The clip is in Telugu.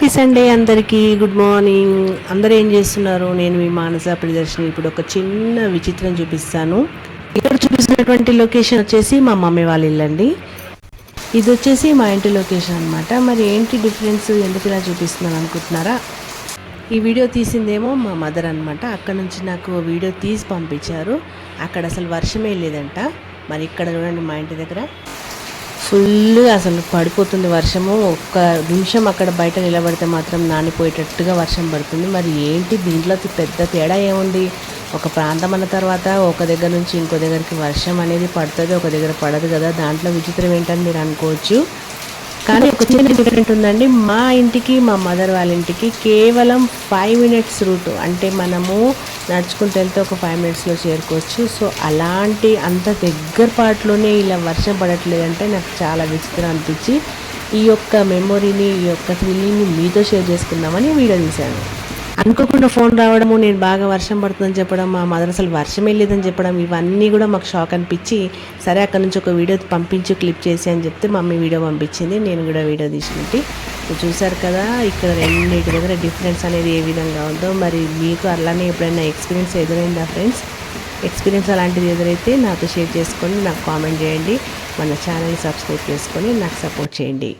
హ్యాపీ సండే అందరికీ. Good morning. అందరూ ఏం చేస్తున్నారు? నేను మీ మానస ప్రియదర్శిని. ఇప్పుడు ఒక చిన్న విచిత్రం చూపిస్తాను. ఇక్కడ చూపిస్తున్నటువంటి లొకేషన్ వచ్చేసి మా మమ్మీ వాళ్ళ ఇల్లు అండి. ఇది వచ్చేసి మా ఇంటి లొకేషన్ అనమాట. మరి ఏంటి డిఫరెన్స్, ఎందుకు ఇలా చూపిస్తున్నాను అనుకుంటున్నారా? ఈ వీడియో తీసిందేమో మా మదర్ అనమాట. అక్కడ నుంచి నాకు వీడియో తీసి పంపించారు. అక్కడ అసలు వర్షమే లేదంట. మరి ఇక్కడ చూడండి, మా ఇంటి దగ్గర ఫుల్గా అసలు పడిపోతుంది వర్షము. ఒక్క నిమిషం అక్కడ బయట నిలబడితే మాత్రం నానిపోయేటట్టుగా వర్షం పడుతుంది. మరి ఏంటి దీంట్లో పెద్ద తేడా ఏముంది? ఒక ప్రాంతం అన్న తర్వాత ఒక దగ్గర నుంచి ఇంకో దగ్గరికి వర్షం అనేది పడుతుంది, ఒక దగ్గర పడదు కదా. దాంట్లో విచిత్రం ఏంటని మీరు అనుకోవచ్చు. కానీ ఒక చిన్న డిఫరెంట్ ఉందండి. మా ఇంటికి మా మదర్ వాళ్ళ ఇంటికి కేవలం 5 minutes రూట్. అంటే మనము నడుచుకుంటూ వెళ్తే ఒక 5 minutesలో చేరుకోవచ్చు. సో అలాంటి అంత దగ్గర పాటులోనే ఇలా వర్షం పడట్లేదంటే నాకు చాలా విచిత్రం అనిపించి ఈ యొక్క మెమొరీని, ఈ యొక్క థ్రిల్లింగ్ని మీతో షేర్ చేసుకుందామని వీడియో తీశాను. అనుకోకుండా ఫోన్ రావడము, నేను బాగా వర్షం పడుతుందని చెప్పడం, మా మదర్ అసలు వర్షమే లేదని చెప్పడం, ఇవన్నీ కూడా మాకు షాక్ అనిపించి, సరే అక్కడ నుంచి ఒక వీడియో పంపించి క్లిప్ చేసి అని చెప్తే మమ్మీ వీడియో పంపించింది. నేను కూడా వీడియో తీసినట్టు చూసారు కదా. ఇక్కడ రెండింటి దగ్గర డిఫరెన్స్ అనేది ఏ విధంగా ఉందో. మరి మీకు అలానే ఎప్పుడైనా ఎక్స్పీరియన్స్ ఎదురైందా ఫ్రెండ్స్? ఎక్స్పీరియన్స్ అలాంటిది ఎదురైతే నాతో షేర్ చేసుకొని నాకు కామెంట్ చేయండి. మన ఛానల్ని సబ్స్క్రైబ్ చేసుకొని నాకు సపోర్ట్ చేయండి.